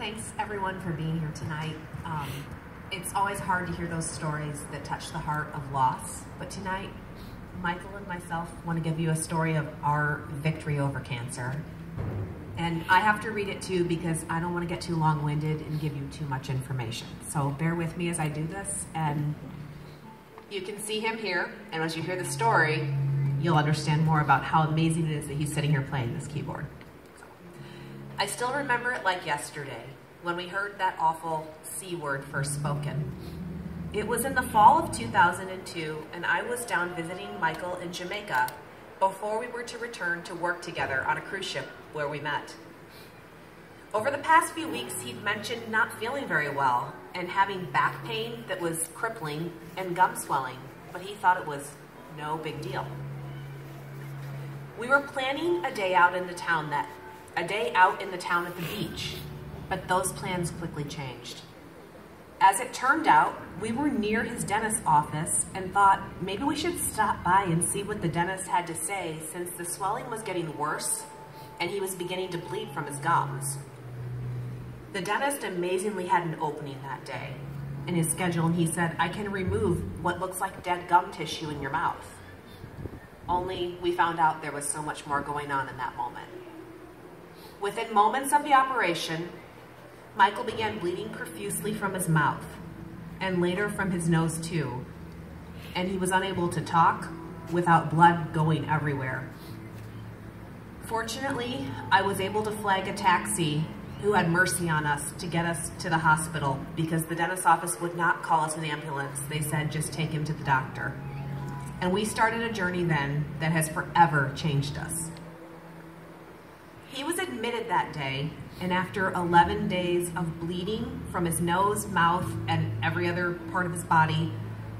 thanks everyone for being here tonight. It's always hard to hear those stories that touch the heart of loss, but tonight, Michael and myself want to give you a story of our victory over cancer. And I have to read it too because I don't want to get too long-winded and give you too much information. So bear with me as I do this, and you can see him here, and as you hear the story, you'll understand more about how amazing it is that he's sitting here playing this keyboard. I still remember it like yesterday, when we heard that awful C word first spoken. It was in the fall of 2002, and I was down visiting Michael in Jamaica before we were to return to work together on a cruise ship where we met. Over the past few weeks, he'd mentioned not feeling very well and having back pain that was crippling and gum swelling, but he thought it was no big deal. We were planning a day out in the town at the beach, but those plans quickly changed. As it turned out, we were near his dentist's office and thought maybe we should stop by and see what the dentist had to say, since the swelling was getting worse and he was beginning to bleed from his gums. The dentist amazingly had an opening that day in his schedule, and he said, "I can remove what looks like dead gum tissue in your mouth." Only we found out there was so much more going on in that moment. Within moments of the operation, Michael began bleeding profusely from his mouth and later from his nose too, and he was unable to talk without blood going everywhere. Fortunately, I was able to flag a taxi who had mercy on us to get us to the hospital because the dentist's office would not call us an ambulance. They said just take him to the doctor. And we started a journey then that has forever changed us. He was admitted that day, and after 11 days of bleeding from his nose, mouth, and every other part of his body,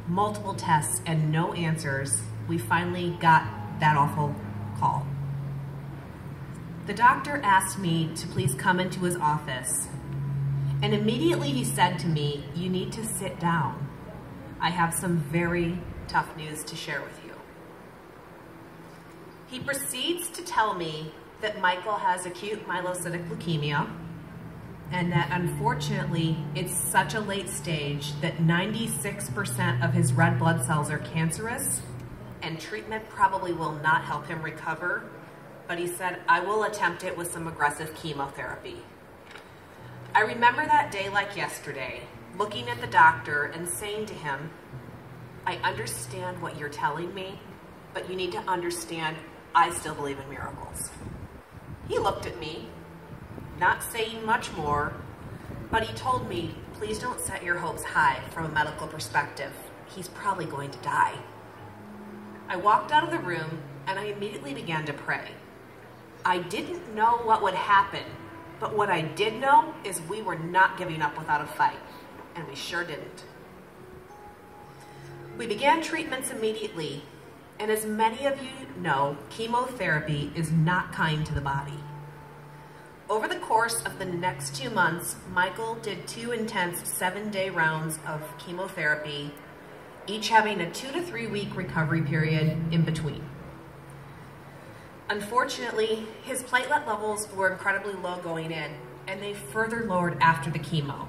multiple tests and no answers, we finally got that awful call. The doctor asked me to please come into his office, and immediately he said to me, "You need to sit down. I have some very tough news to share with you." He proceeds to tell me that Michael has acute myelocytic leukemia, and that unfortunately it's such a late stage that 96% of his red blood cells are cancerous, and treatment probably will not help him recover, but he said, "I will attempt it with some aggressive chemotherapy." I remember that day like yesterday, looking at the doctor and saying to him, "I understand what you're telling me, but you need to understand I still believe in miracles." He looked at me, not saying much more, but he told me, "Please don't set your hopes high from a medical perspective. He's probably going to die." I walked out of the room and I immediately began to pray. I didn't know what would happen, but what I did know is we were not giving up without a fight, and we sure didn't. We began treatments immediately, and as many of you know, chemotherapy is not kind to the body. Over the course of the next 2 months, Michael did 2 intense 7-day rounds of chemotherapy, each having a 2 to 3 week recovery period in between. Unfortunately, his platelet levels were incredibly low going in, and they further lowered after the chemo.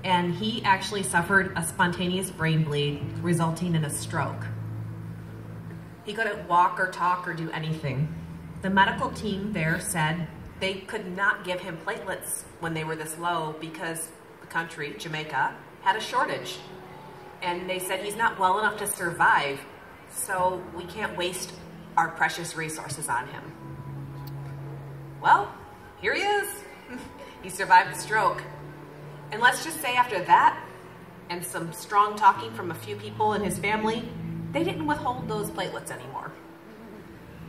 And he actually suffered a spontaneous brain bleed, resulting in a stroke. He couldn't walk or talk or do anything. The medical team there said they could not give him platelets when they were this low because the country, Jamaica, had a shortage. And they said he's not well enough to survive, so we can't waste our precious resources on him. Well, here he is. He survived the stroke. And let's just say after that, and some strong talking from a few people in his family, they didn't withhold those platelets anymore.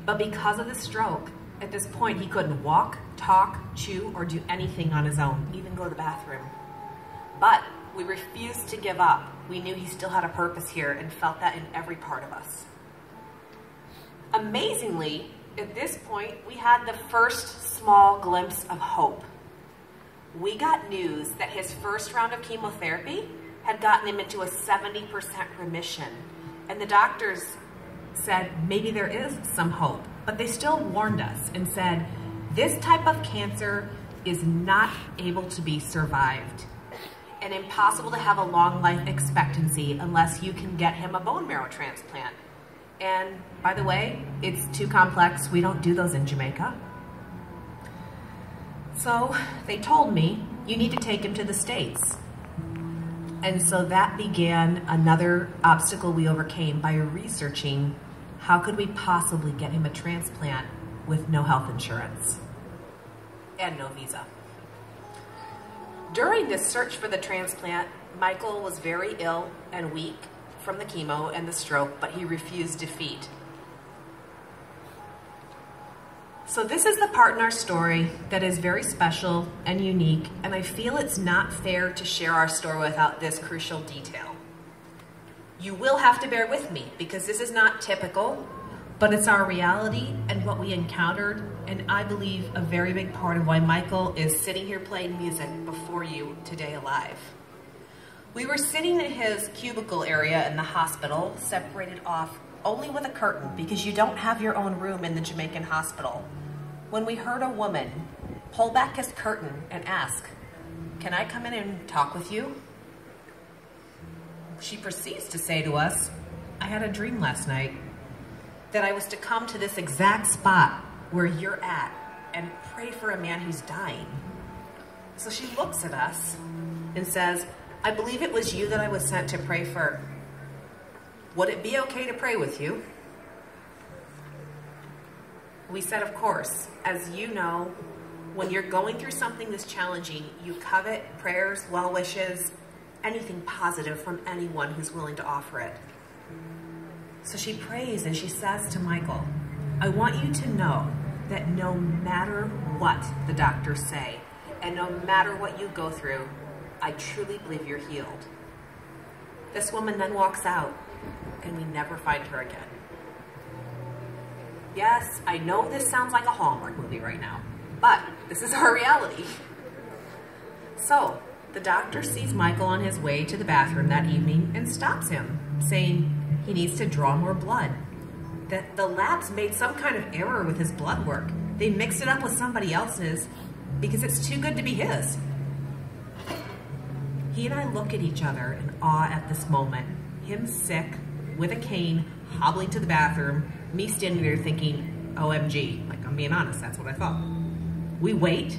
But because of the stroke, at this point he couldn't walk, talk, chew, or do anything on his own, even go to the bathroom. But we refused to give up. We knew he still had a purpose here and felt that in every part of us. Amazingly, at this point, we had the first small glimpse of hope. We got news that his first round of chemotherapy had gotten him into a 70% remission. And the doctors said maybe there is some hope, but they still warned us and said, this type of cancer is not able to be survived and impossible to have a long life expectancy unless you can get him a bone marrow transplant. And by the way, it's too complex. We don't do those in Jamaica. So they told me, you need to take him to the States. And so that began another obstacle we overcame by researching how could we possibly get him a transplant with no health insurance and no visa. During this search for the transplant, Michael was very ill and weak from the chemo and the stroke, but he refused defeat. So this is the part in our story that is very special and unique, and I feel it's not fair to share our story without this crucial detail. You will have to bear with me because this is not typical, but it's our reality and what we encountered, and I believe a very big part of why Michael is sitting here playing music before you today alive. We were sitting in his cubicle area in the hospital, separated off only with a curtain because you don't have your own room in the Jamaican hospital, when we heard a woman pull back his curtain and ask, "Can I come in and talk with you?" She proceeds to say to us, "I had a dream last night that I was to come to this exact spot where you're at and pray for a man who's dying." So she looks at us and says, "I believe it was you that I was sent to pray for. Would it be okay to pray with you?" We said, of course. As you know, when you're going through something this challenging, you covet prayers, well wishes, anything positive from anyone who's willing to offer it. So she prays and she says to Michael, "I want you to know that no matter what the doctors say, and no matter what you go through, I truly believe you're healed." This woman then walks out, and we never find her again. Yes, I know this sounds like a Hallmark movie right now, but this is our reality. So, the doctor sees Michael on his way to the bathroom that evening and stops him, saying he needs to draw more blood. That the labs made some kind of error with his blood work. They mixed it up with somebody else's because it's too good to be his. He and I look at each other in awe at this moment. Him sick, with a cane, hobbling to the bathroom, me standing there thinking, OMG, like I'm being honest, that's what I thought. We wait,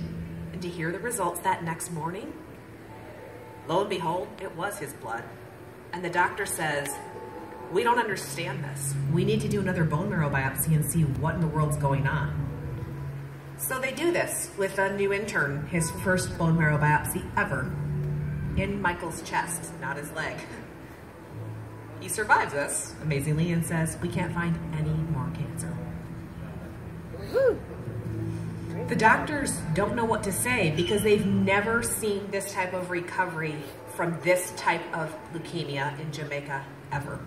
and to hear the results that next morning, lo and behold, it was his blood. And the doctor says, "We don't understand this. We need to do another bone marrow biopsy and see what in the world's going on." So they do this with a new intern, his first bone marrow biopsy ever, in Michael's chest, not his leg. He survives this, amazingly, and says, "We can't find any more cancer." Woo. The doctors don't know what to say because they've never seen this type of recovery from this type of leukemia in Jamaica ever.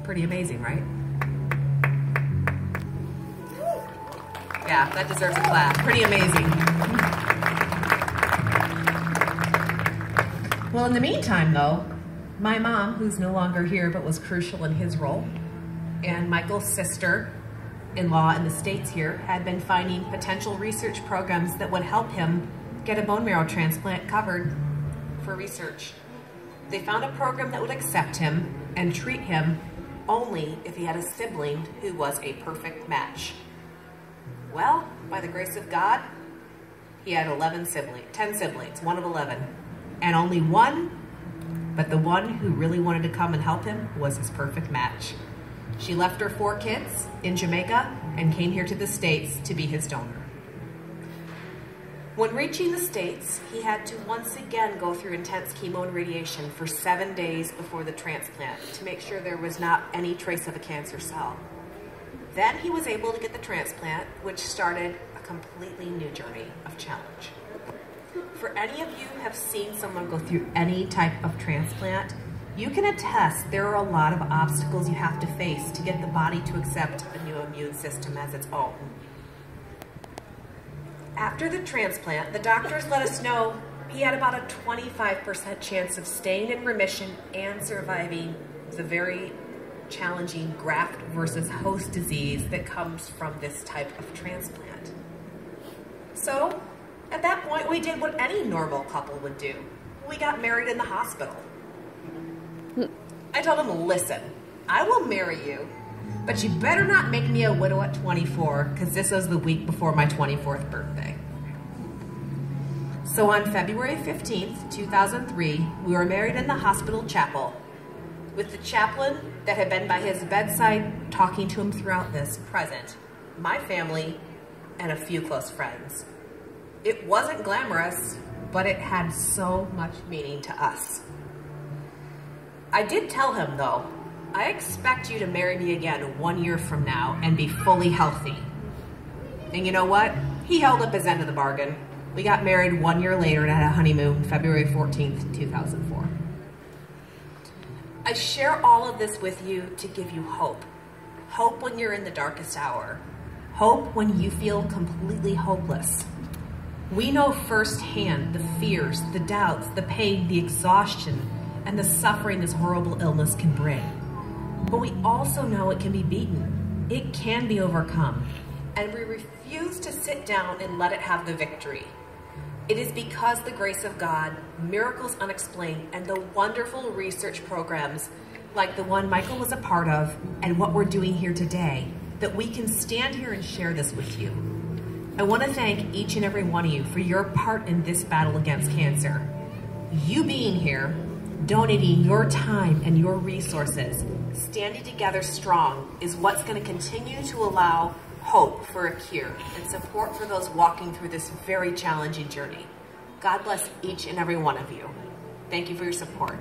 Pretty amazing, right? Yeah, that deserves a clap. Pretty amazing. Well, in the meantime, though, my mom, who's no longer here but was crucial in his role, and Michael's sister-in-law in the States here had been finding potential research programs that would help him get a bone marrow transplant covered for research. They found a program that would accept him and treat him only if he had a sibling who was a perfect match. Well, by the grace of God, he had 10 siblings, one of 11, and only one, but the one who really wanted to come and help him was his perfect match. She left her 4 kids in Jamaica and came here to the States to be his donor. When reaching the States, he had to once again go through intense chemo and radiation for 7 days before the transplant to make sure there was not any trace of a cancer cell. Then he was able to get the transplant, which started a completely new journey of challenge. For any of you who have seen someone go through any type of transplant, you can attest there are a lot of obstacles you have to face to get the body to accept a new immune system as its own. After the transplant, the doctors let us know he had about a 25% chance of staying in remission and surviving the very challenging graft versus host disease that comes from this type of transplant. So, At that point, we did what any normal couple would do. We got married in the hospital. I told him, listen, I will marry you, but you better not make me a widow at 24, because this was the week before my 24th birthday. So on February 15th, 2003, we were married in the hospital chapel, with the chaplain that had been by his bedside talking to him throughout this present, my family, and a few close friends. It wasn't glamorous, but it had so much meaning to us. I did tell him, though, I expect you to marry me again 1 year from now and be fully healthy. And you know what? He held up his end of the bargain. We got married 1 year later and had a honeymoon, February 14th, 2004. I share all of this with you to give you hope. Hope when you're in the darkest hour. Hope when you feel completely hopeless. We know firsthand the fears, the doubts, the pain, the exhaustion, and the suffering this horrible illness can bring. But we also know it can be beaten. It can be overcome. And we refuse to sit down and let it have the victory. It is because the grace of God, miracles unexplained, and the wonderful research programs like the one Michael was a part of and what we're doing here today, that we can stand here and share this with you. I want to thank each and every one of you for your part in this battle against cancer. You being here, donating your time and your resources, standing together strong is what's going to continue to allow hope for a cure and support for those walking through this very challenging journey. God bless each and every one of you. Thank you for your support.